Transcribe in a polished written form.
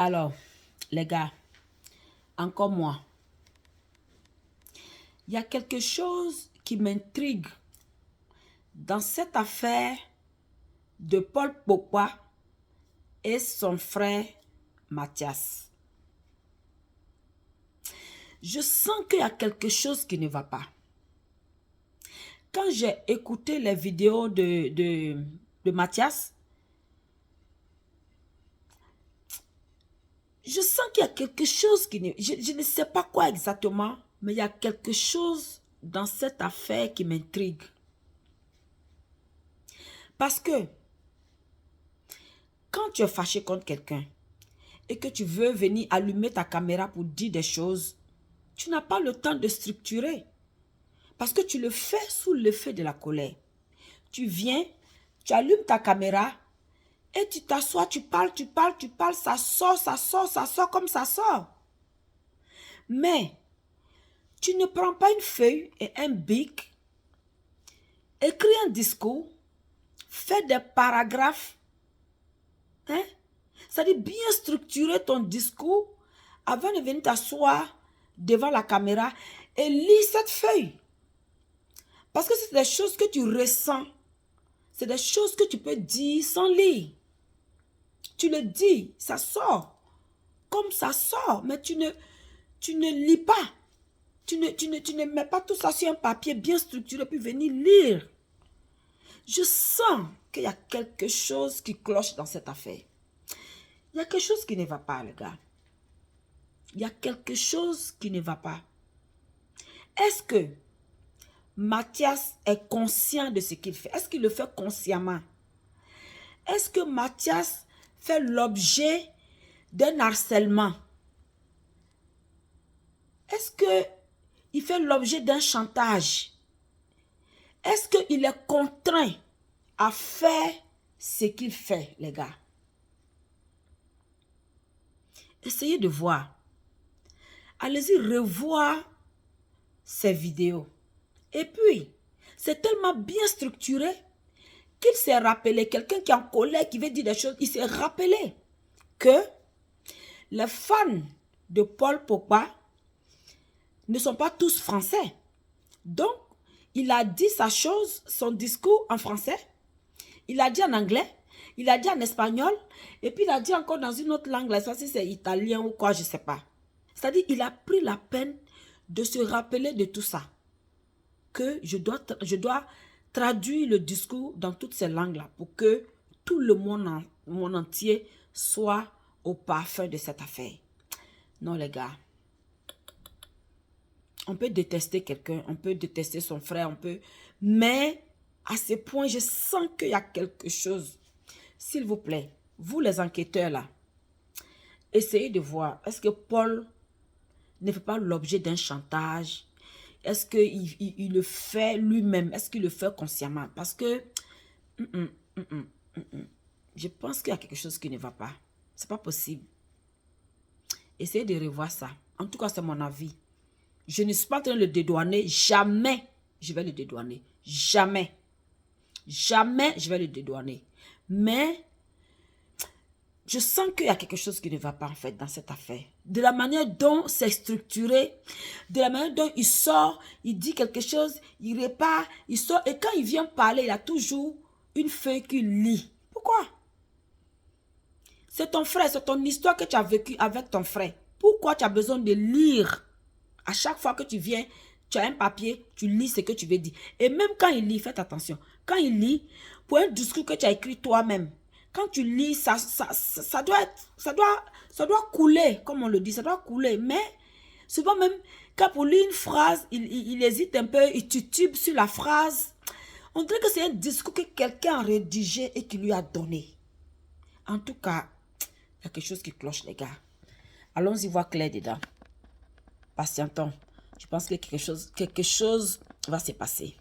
Alors, les gars, encore moi. Il y a quelque chose qui m'intrigue dans cette affaire de Paul Pogba et son frère Mathias. Je sens qu'il y a quelque chose qui ne va pas. Quand j'ai écouté les vidéos de Mathias, je sens qu'il y a quelque chose qui ne... Je ne sais pas quoi exactement, mais il y a quelque chose dans cette affaire qui m'intrigue. Parce que quand tu es fâché contre quelqu'un et que tu veux venir allumer ta caméra pour dire des choses, tu n'as pas le temps de structurer. Parce que tu le fais sous l'effet de la colère. Tu viens, tu allumes ta caméra et tu t'assois, tu parles, ça sort comme ça sort. Mais tu ne prends pas une feuille et un bic, écris un discours, fais des paragraphes, hein? C'est-à-dire bien structurer ton discours avant de venir t'asseoir devant la caméra et lire cette feuille. Parce que c'est des choses que tu ressens. C'est des choses que tu peux dire sans lire. Tu le dis, ça sort. Comme ça sort, mais tu ne lis pas. Tu ne mets pas tout ça sur un papier bien structuré puis venir lire. Je sens qu'il y a quelque chose qui cloche dans cette affaire. Il y a quelque chose qui ne va pas, les gars. Il y a quelque chose qui ne va pas. Est-ce que Mathias est conscient de ce qu'il fait? Est-ce qu'il le fait consciemment? Est-ce que Mathias fait l'objet d'un harcèlement? Est-ce qu'il fait l'objet d'un chantage? Est-ce qu'il est contraint à faire ce qu'il fait, les gars? Essayez de voir. Allez-y revoir ces vidéos. Et puis, c'est tellement bien structuré qu'il s'est rappelé, quelqu'un qui est en colère, qui veut dire des choses, il s'est rappelé que les fans de Paul Pogba ne sont pas tous français. Donc, il a dit sa chose, son discours en français, il a dit en anglais, il a dit en espagnol, et puis il a dit encore dans une autre langue, là, si c'est italien ou quoi, je ne sais pas. C'est-à-dire, il a pris la peine de se rappeler de tout ça. Que je dois traduire le discours dans toutes ces langues-là pour que tout le monde entier soit au parfum de cette affaire. Non, les gars. On peut détester quelqu'un, on peut détester son frère, mais à ce point, je sens qu'il y a quelque chose. S'il vous plaît, vous les enquêteurs là, essayez de voir, est-ce que Paul ne fait pas l'objet d'un chantage? Est-ce qu'il le fait lui-même? Est-ce qu'il le fait consciemment? Parce que je pense qu'il y a quelque chose qui ne va pas. C'est pas possible. Essayez de revoir ça. En tout cas, c'est mon avis. Je ne suis pas en train de le dédouaner. Jamais je vais le dédouaner. Jamais. Jamais je vais le dédouaner. Mais je sens qu'il y a quelque chose qui ne va pas en fait dans cette affaire. De la manière dont c'est structuré, de la manière dont il sort, il dit quelque chose, il repart, il sort. Et quand il vient parler, il a toujours une feuille qu'il lit. Pourquoi? C'est ton frère, c'est ton histoire que tu as vécue avec ton frère. Pourquoi tu as besoin de lire? À chaque fois que tu viens, tu as un papier, tu lis ce que tu veux dire. Et même quand il lit, faites attention. Quand il lit, pour un discours que tu as écrit toi-même, quand tu lis, ça doit couler, comme on le dit, ça doit couler. Mais souvent même, quand pour lire une phrase, il hésite un peu, il titube sur la phrase. On dirait que c'est un discours que quelqu'un a rédigé et qui lui a donné. En tout cas, il y a quelque chose qui cloche, les gars. Allons-y voir clair dedans. Patientons. Je pense que quelque chose va se passer.